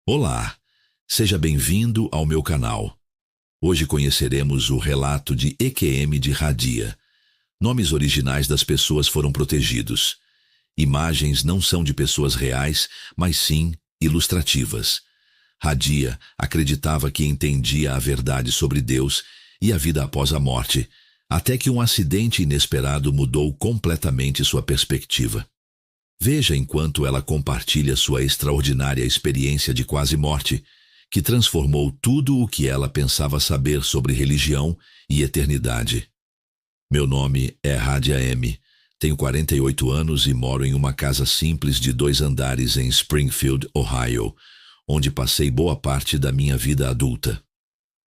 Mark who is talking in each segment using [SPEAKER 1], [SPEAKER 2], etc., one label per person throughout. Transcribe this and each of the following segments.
[SPEAKER 1] Olá, seja bem-vindo ao meu canal. Hoje conheceremos o relato de EQM de Radia. Nomes originais das pessoas foram protegidos. Imagens não são de pessoas reais, mas sim ilustrativas. Radia acreditava que entendia a verdade sobre Deus e a vida após a morte, até que um acidente inesperado mudou completamente sua perspectiva. Veja enquanto ela compartilha sua extraordinária experiência de quase morte, que transformou tudo o que ela pensava saber sobre religião e eternidade. Meu nome é Radia M. Tenho 48 anos e moro em uma casa simples de 2 andares em Springfield, Ohio, onde passei boa parte da minha vida adulta.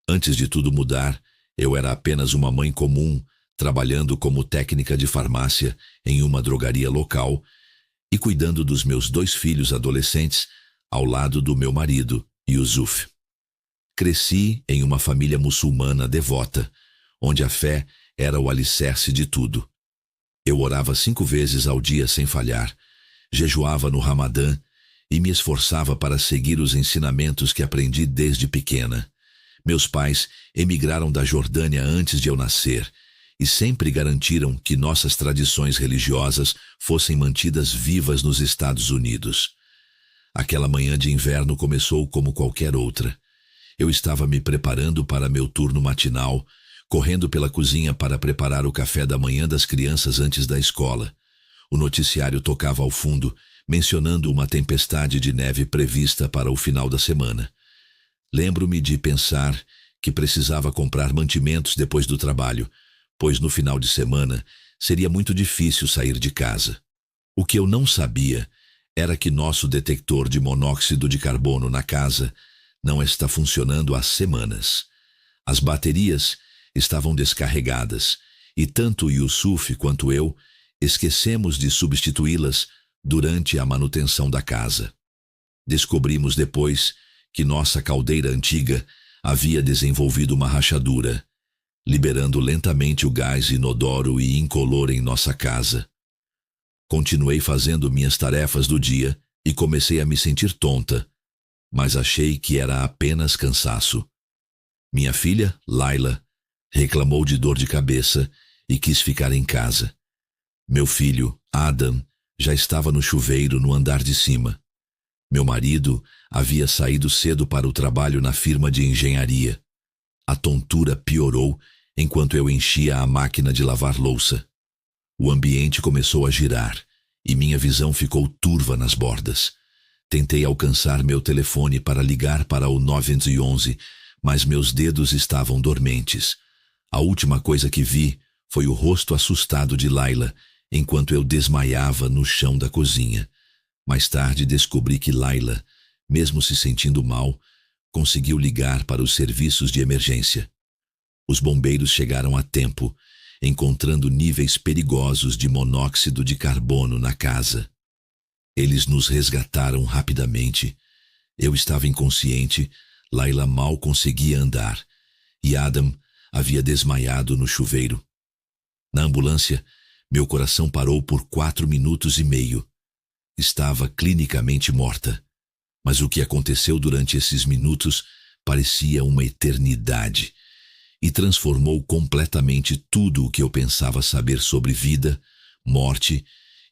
[SPEAKER 1] Antes de tudo mudar, eu era apenas uma mãe comum, trabalhando como técnica de farmácia em uma drogaria local e cuidando dos meus 2 filhos adolescentes ao lado do meu marido, Yusuf. Cresci em uma família muçulmana devota, onde a fé era o alicerce de tudo. Eu orava 5 vezes ao dia sem falhar, jejuava no Ramadã e me esforçava para seguir os ensinamentos que aprendi desde pequena. Meus pais emigraram da Jordânia antes de eu nascer e sempre garantiram que nossas tradições religiosas fossem mantidas vivas nos Estados Unidos. Aquela manhã de inverno começou como qualquer outra. Eu estava me preparando para meu turno matinal, correndo pela cozinha para preparar o café da manhã das crianças antes da escola. O noticiário tocava ao fundo, mencionando uma tempestade de neve prevista para o final da semana. Lembro-me de pensar que precisava comprar mantimentos depois do trabalho, pois no final de semana seria muito difícil sair de casa. O que eu não sabia era que nosso detector de monóxido de carbono na casa não está funcionando há semanas. As baterias estavam descarregadas e tanto Yusuf quanto eu esquecemos de substituí-las durante a manutenção da casa. Descobrimos depois que nossa caldeira antiga havia desenvolvido uma rachadura, liberando lentamente o gás inodoro e incolor em nossa casa. Continuei fazendo minhas tarefas do dia e comecei a me sentir tonta, mas achei que era apenas cansaço. Minha filha, Laila, reclamou de dor de cabeça e quis ficar em casa. Meu filho, Adam, já estava no chuveiro no andar de cima. Meu marido havia saído cedo para o trabalho na firma de engenharia. A tontura piorou enquanto eu enchia a máquina de lavar louça. O ambiente começou a girar e minha visão ficou turva nas bordas. Tentei alcançar meu telefone para ligar para o 911, mas meus dedos estavam dormentes. A última coisa que vi foi o rosto assustado de Laila, enquanto eu desmaiava no chão da cozinha. Mais tarde descobri que Laila, mesmo se sentindo mal, conseguiu ligar para os serviços de emergência. Os bombeiros chegaram a tempo, encontrando níveis perigosos de monóxido de carbono na casa. Eles nos resgataram rapidamente. Eu estava inconsciente, Laila mal conseguia andar, e Adam havia desmaiado no chuveiro. Na ambulância, meu coração parou por 4 minutos e meio. Estava clinicamente morta, mas o que aconteceu durante esses minutos parecia uma eternidade e transformou completamente tudo o que eu pensava saber sobre vida, morte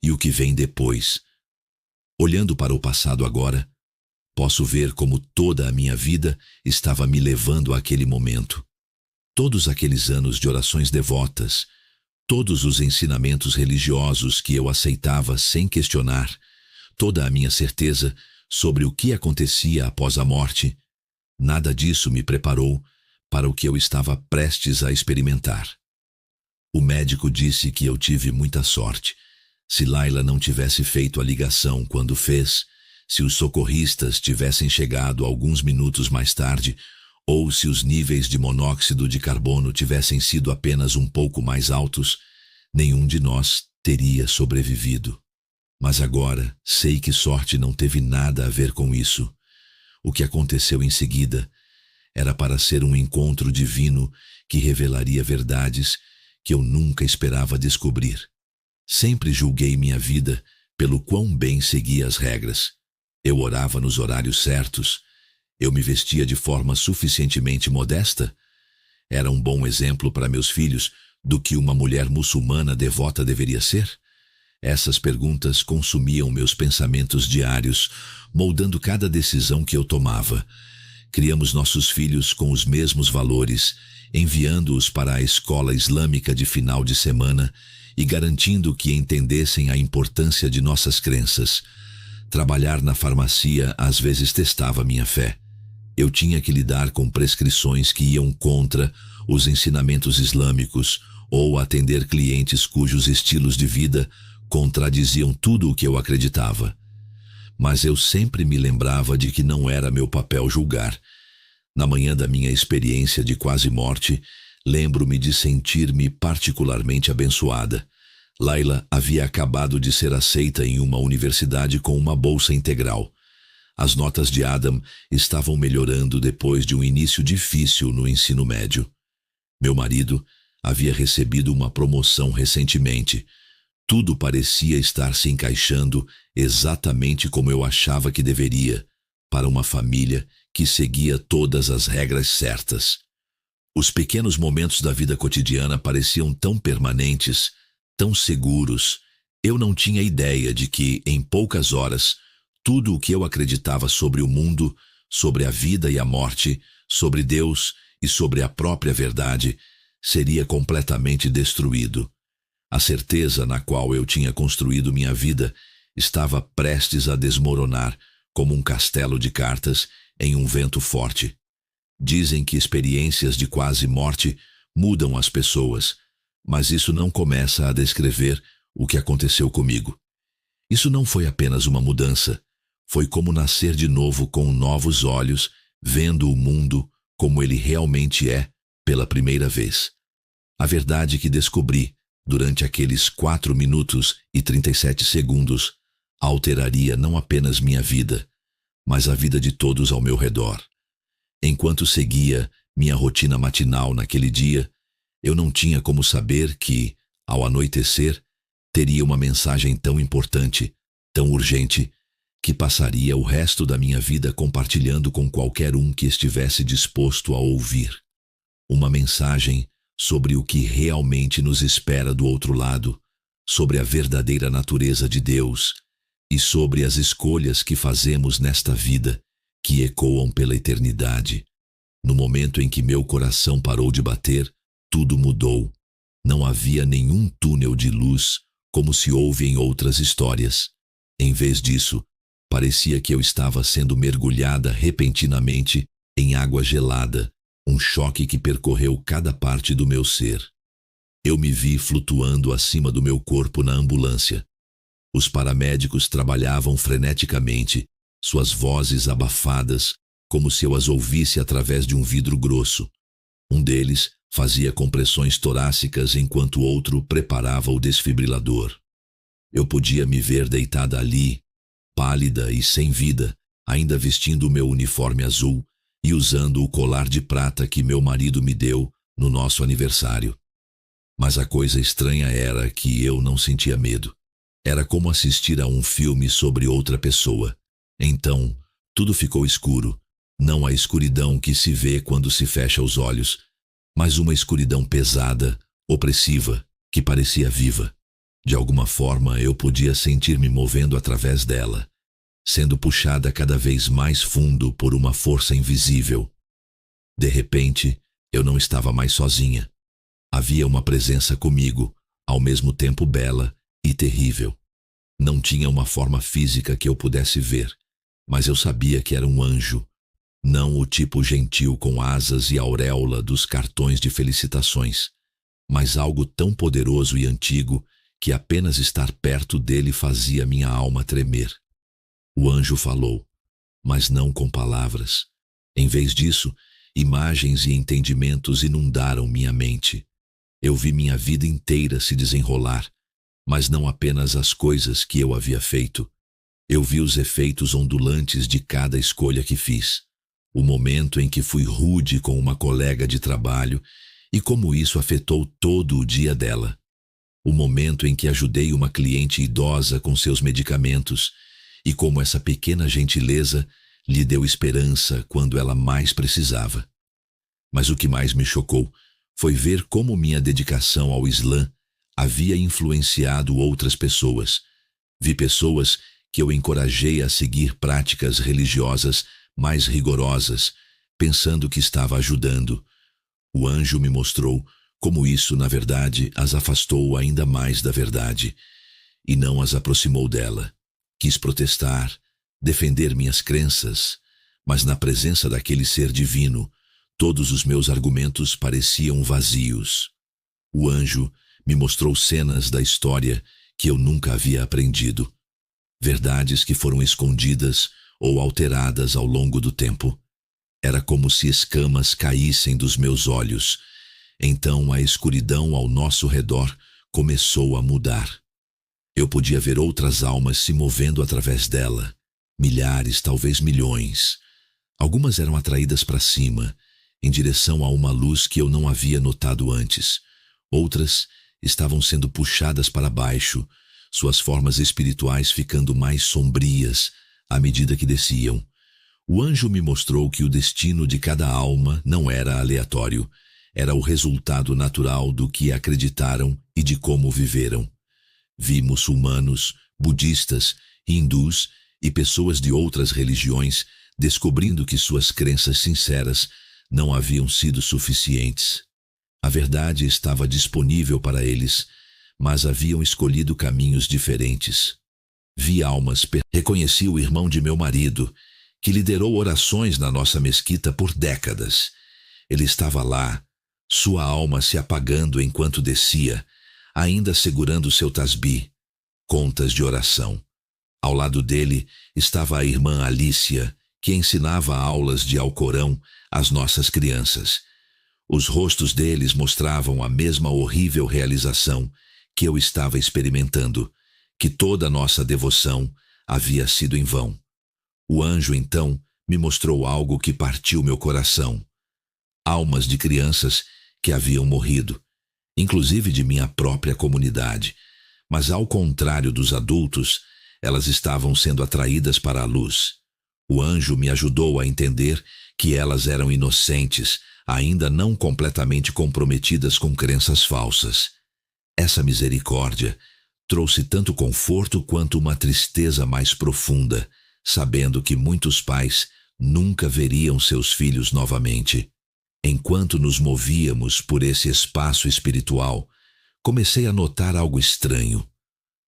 [SPEAKER 1] e o que vem depois. Olhando para o passado agora, posso ver como toda a minha vida estava me levando àquele momento. Todos aqueles anos de orações devotas, todos os ensinamentos religiosos que eu aceitava sem questionar, toda a minha certeza sobre o que acontecia após a morte, nada disso me preparou para o que eu estava prestes a experimentar. O médico disse que eu tive muita sorte. Se Laila não tivesse feito a ligação quando fez, se os socorristas tivessem chegado alguns minutos mais tarde, ou se os níveis de monóxido de carbono tivessem sido apenas um pouco mais altos, nenhum de nós teria sobrevivido. Mas agora sei que sorte não teve nada a ver com isso. O que aconteceu em seguida era para ser um encontro divino que revelaria verdades que eu nunca esperava descobrir. Sempre julguei minha vida pelo quão bem seguia as regras. Eu orava nos horários certos, Eu me vestia de forma suficientemente modesta? Era um bom exemplo para meus filhos do que uma mulher muçulmana devota deveria ser? Essas perguntas consumiam meus pensamentos diários, moldando cada decisão que eu tomava. Criamos nossos filhos com os mesmos valores, enviando-os para a escola islâmica de final de semana e garantindo que entendessem a importância de nossas crenças. Trabalhar na farmácia às vezes testava minha fé. Eu tinha que lidar com prescrições que iam contra os ensinamentos islâmicos ou atender clientes cujos estilos de vida contradiziam tudo o que eu acreditava. Mas eu sempre me lembrava de que não era meu papel julgar. Na manhã da minha experiência de quase morte, lembro-me de sentir-me particularmente abençoada. Laila havia acabado de ser aceita em uma universidade com uma bolsa integral. As notas de Adam estavam melhorando depois de um início difícil no ensino médio. Meu marido havia recebido uma promoção recentemente. Tudo parecia estar se encaixando exatamente como eu achava que deveria, para uma família que seguia todas as regras certas. Os pequenos momentos da vida cotidiana pareciam tão permanentes, tão seguros. Eu não tinha ideia de que, em poucas horas, tudo o que eu acreditava sobre o mundo, sobre a vida e a morte, sobre Deus e sobre a própria verdade, seria completamente destruído. A certeza na qual eu tinha construído minha vida estava prestes a desmoronar como um castelo de cartas em um vento forte. Dizem que experiências de quase morte mudam as pessoas, mas isso não começa a descrever o que aconteceu comigo. Isso não foi apenas uma mudança, foi como nascer de novo com novos olhos, vendo o mundo como ele realmente é pela primeira vez. A verdade que descobri durante aqueles 4 minutos e 37 segundos alteraria não apenas minha vida, mas a vida de todos ao meu redor. Enquanto seguia minha rotina matinal naquele dia, eu não tinha como saber que, ao anoitecer, teria uma mensagem tão importante, tão urgente, que passaria o resto da minha vida compartilhando com qualquer um que estivesse disposto a ouvir. Uma mensagem sobre o que realmente nos espera do outro lado, sobre a verdadeira natureza de Deus e sobre as escolhas que fazemos nesta vida, que ecoam pela eternidade. No momento em que meu coração parou de bater, tudo mudou. Não havia nenhum túnel de luz, como se ouve em outras histórias. Em vez disso, parecia que eu estava sendo mergulhada repentinamente em água gelada, um choque que percorreu cada parte do meu ser. Eu me vi flutuando acima do meu corpo na ambulância. Os paramédicos trabalhavam freneticamente, suas vozes abafadas, como se eu as ouvisse através de um vidro grosso. Um deles fazia compressões torácicas enquanto o outro preparava o desfibrilador. Eu podia me ver deitada ali, pálida e sem vida, ainda vestindo o meu uniforme azul e usando o colar de prata que meu marido me deu no nosso aniversário. Mas a coisa estranha era que eu não sentia medo. Era como assistir a um filme sobre outra pessoa. Então, tudo ficou escuro. Não a escuridão que se vê quando se fecha os olhos, mas uma escuridão pesada, opressiva, que parecia viva. De alguma forma, eu podia sentir-me movendo através dela, sendo puxada cada vez mais fundo por uma força invisível. De repente, eu não estava mais sozinha. Havia uma presença comigo, ao mesmo tempo bela e terrível. Não tinha uma forma física que eu pudesse ver, mas eu sabia que era um anjo, não o tipo gentil com asas e auréola dos cartões de felicitações, mas algo tão poderoso e antigo que apenas estar perto dele fazia minha alma tremer. O anjo falou, mas não com palavras. Em vez disso, imagens e entendimentos inundaram minha mente. Eu vi minha vida inteira se desenrolar, mas não apenas as coisas que eu havia feito. Eu vi os efeitos ondulantes de cada escolha que fiz. O momento em que fui rude com uma colega de trabalho e como isso afetou todo o dia dela. O momento em que ajudei uma cliente idosa com seus medicamentos e como essa pequena gentileza lhe deu esperança quando ela mais precisava. Mas o que mais me chocou foi ver como minha dedicação ao Islã havia influenciado outras pessoas. Vi pessoas que eu encorajei a seguir práticas religiosas mais rigorosas, pensando que estava ajudando. O anjo me mostrou como isso, na verdade, as afastou ainda mais da verdade e não as aproximou dela. Quis protestar, defender minhas crenças, mas na presença daquele ser divino, todos os meus argumentos pareciam vazios. O anjo me mostrou cenas da história que eu nunca havia aprendido. Verdades que foram escondidas ou alteradas ao longo do tempo. Era como se escamas caíssem dos meus olhos. Então a escuridão ao nosso redor começou a mudar. Eu podia ver outras almas se movendo através dela. Milhares, talvez milhões. Algumas eram atraídas para cima, em direção a uma luz que eu não havia notado antes. Outras estavam sendo puxadas para baixo, suas formas espirituais ficando mais sombrias à medida que desciam. O anjo me mostrou que o destino de cada alma não era aleatório, era o resultado natural do que acreditaram e de como viveram. Vi muçulmanos, budistas, hindus e pessoas de outras religiões descobrindo que suas crenças sinceras não haviam sido suficientes. A verdade estava disponível para eles, mas haviam escolhido caminhos diferentes. Vi almas. Reconheci o irmão de meu marido, que liderou orações na nossa mesquita por décadas. Ele estava lá, sua alma se apagando enquanto descia, ainda segurando seu tasbih, contas de oração. Ao lado dele estava a irmã Alícia, que ensinava aulas de Alcorão às nossas crianças. Os rostos deles mostravam a mesma horrível realização que eu estava experimentando, que toda a nossa devoção havia sido em vão. O anjo, então, me mostrou algo que partiu meu coração. Almas de crianças que haviam morrido, inclusive de minha própria comunidade, mas ao contrário dos adultos, elas estavam sendo atraídas para a luz. O anjo me ajudou a entender que elas eram inocentes, ainda não completamente comprometidas com crenças falsas. Essa misericórdia trouxe tanto conforto quanto uma tristeza mais profunda, sabendo que muitos pais nunca veriam seus filhos novamente. Enquanto nos movíamos por esse espaço espiritual, comecei a notar algo estranho.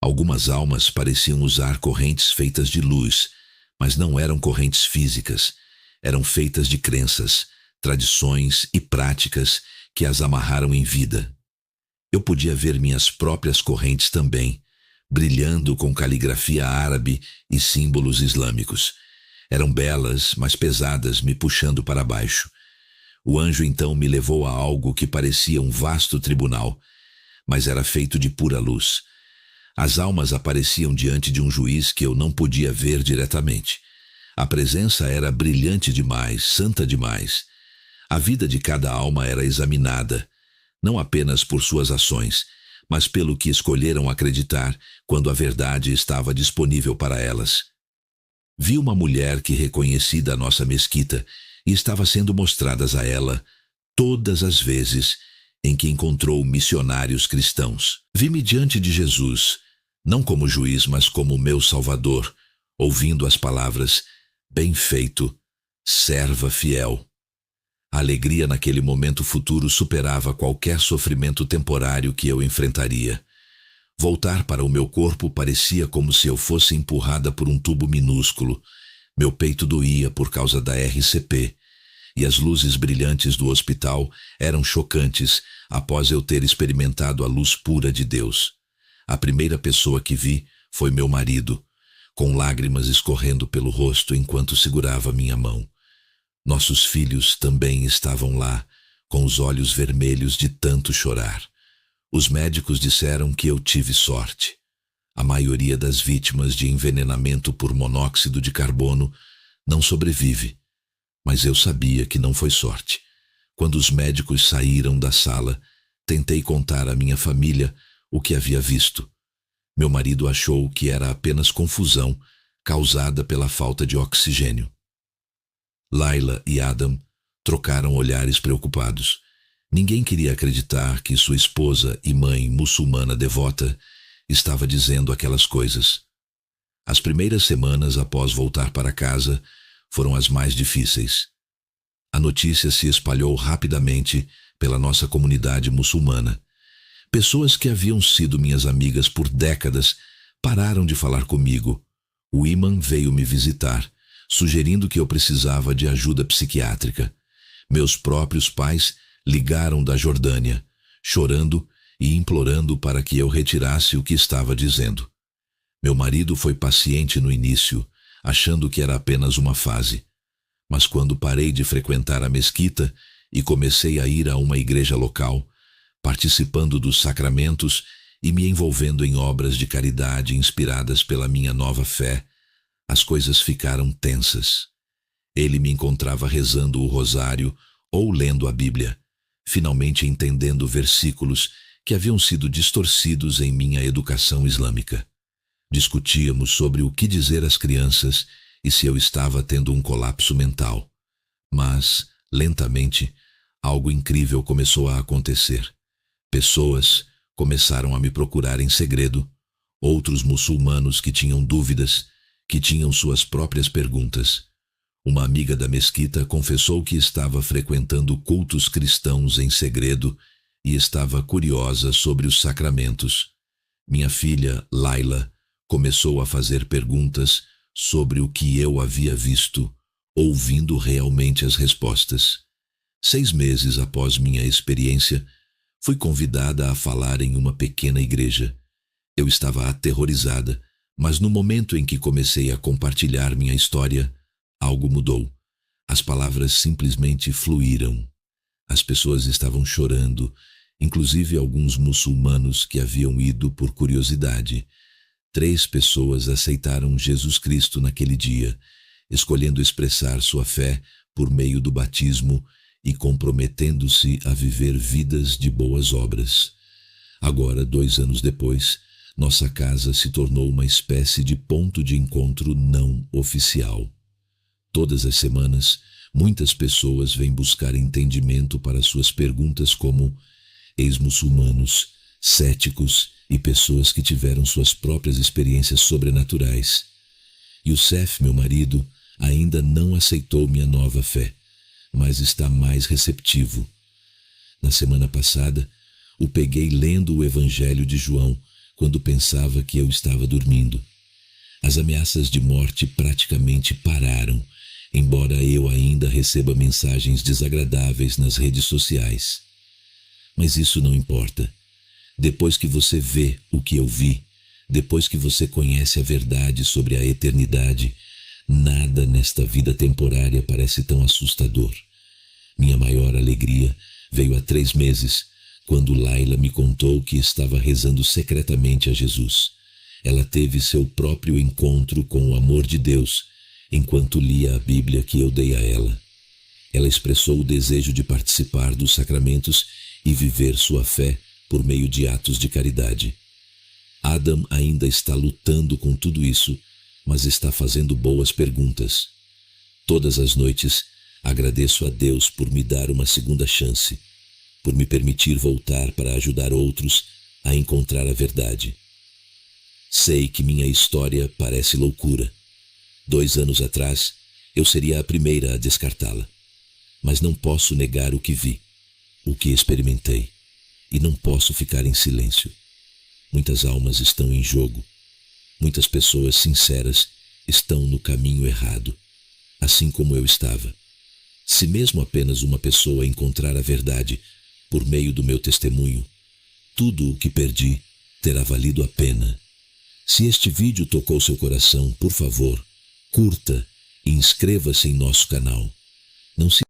[SPEAKER 1] Algumas almas pareciam usar correntes feitas de luz, mas não eram correntes físicas. Eram feitas de crenças, tradições e práticas que as amarraram em vida. Eu podia ver minhas próprias correntes também, brilhando com caligrafia árabe e símbolos islâmicos. Eram belas, mas pesadas, me puxando para baixo. O anjo então me levou a algo que parecia um vasto tribunal, mas era feito de pura luz. As almas apareciam diante de um juiz que eu não podia ver diretamente. A presença era brilhante demais, santa demais. A vida de cada alma era examinada, não apenas por suas ações, mas pelo que escolheram acreditar quando a verdade estava disponível para elas. Vi uma mulher que reconheci da nossa mesquita e estava sendo mostradas a ela todas as vezes em que encontrou missionários cristãos. Vi-me diante de Jesus, não como juiz, mas como meu Salvador, ouvindo as palavras: "Bem feito, serva fiel." A alegria naquele momento futuro superava qualquer sofrimento temporário que eu enfrentaria. Voltar para o meu corpo parecia como se eu fosse empurrada por um tubo minúsculo. Meu peito doía por causa da RCP, e as luzes brilhantes do hospital eram chocantes após eu ter experimentado a luz pura de Deus. A primeira pessoa que vi foi meu marido, com lágrimas escorrendo pelo rosto enquanto segurava minha mão. Nossos filhos também estavam lá, com os olhos vermelhos de tanto chorar. Os médicos disseram que eu tive sorte. A maioria das vítimas de envenenamento por monóxido de carbono não sobrevive, mas eu sabia que não foi sorte. Quando os médicos saíram da sala, tentei contar à minha família o que havia visto. Meu marido achou que era apenas confusão causada pela falta de oxigênio. Laila e Adam trocaram olhares preocupados. Ninguém queria acreditar que sua esposa e mãe muçulmana devota estava dizendo aquelas coisas. As primeiras semanas após voltar para casa foram as mais difíceis. A notícia se espalhou rapidamente pela nossa comunidade muçulmana. Pessoas que haviam sido minhas amigas por décadas pararam de falar comigo. O imã veio me visitar, sugerindo que eu precisava de ajuda psiquiátrica. Meus próprios pais ligaram da Jordânia, chorando e implorando para que eu retirasse o que estava dizendo. Meu marido foi paciente no início, achando que era apenas uma fase. Mas quando parei de frequentar a mesquita e comecei a ir a uma igreja local, participando dos sacramentos e me envolvendo em obras de caridade inspiradas pela minha nova fé, as coisas ficaram tensas. Ele me encontrava rezando o rosário ou lendo a Bíblia, finalmente entendendo versículos que haviam sido distorcidos em minha educação islâmica. Discutíamos sobre o que dizer às crianças e se eu estava tendo um colapso mental. Mas, lentamente, algo incrível começou a acontecer. Pessoas começaram a me procurar em segredo, outros muçulmanos que tinham dúvidas, que tinham suas próprias perguntas. Uma amiga da mesquita confessou que estava frequentando cultos cristãos em segredo e estava curiosa sobre os sacramentos. Minha filha, Laila, começou a fazer perguntas sobre o que eu havia visto, ouvindo realmente as respostas. 6 meses após minha experiência, fui convidada a falar em uma pequena igreja. Eu estava aterrorizada, mas no momento em que comecei a compartilhar minha história, algo mudou. As palavras simplesmente fluíram. As pessoas estavam chorando, inclusive alguns muçulmanos que haviam ido por curiosidade. 3 pessoas aceitaram Jesus Cristo naquele dia, escolhendo expressar sua fé por meio do batismo e comprometendo-se a viver vidas de boas obras. Agora, 2 anos depois, nossa casa se tornou uma espécie de ponto de encontro não oficial. Todas as semanas, muitas pessoas vêm buscar entendimento para suas perguntas como ex-muçulmanos, céticos e pessoas que tiveram suas próprias experiências sobrenaturais. Youssef, meu marido, ainda não aceitou minha nova fé, mas está mais receptivo. Na semana passada, o peguei lendo o Evangelho de João, quando pensava que eu estava dormindo. As ameaças de morte praticamente pararam, embora eu ainda receba mensagens desagradáveis nas redes sociais. Mas isso não importa. Depois que você vê o que eu vi, depois que você conhece a verdade sobre a eternidade, nada nesta vida temporária parece tão assustador. Minha maior alegria veio há 3 meses, quando Laila me contou que estava rezando secretamente a Jesus. Ela teve seu próprio encontro com o amor de Deus, enquanto lia a Bíblia que eu dei a ela. Ela expressou o desejo de participar dos sacramentos e viver sua fé por meio de atos de caridade. Adam ainda está lutando com tudo isso, mas está fazendo boas perguntas. Todas as noites, agradeço a Deus por me dar uma segunda chance, por me permitir voltar para ajudar outros a encontrar a verdade. Sei que minha história parece loucura. 2 anos atrás, eu seria a primeira a descartá-la. Mas não posso negar o que vi, o que experimentei, e não posso ficar em silêncio. Muitas almas estão em jogo. Muitas pessoas sinceras estão no caminho errado, assim como eu estava. Se mesmo apenas uma pessoa encontrar a verdade por meio do meu testemunho, tudo o que perdi terá valido a pena. Se este vídeo tocou seu coração, por favor, curta e inscreva-se em nosso canal. Não se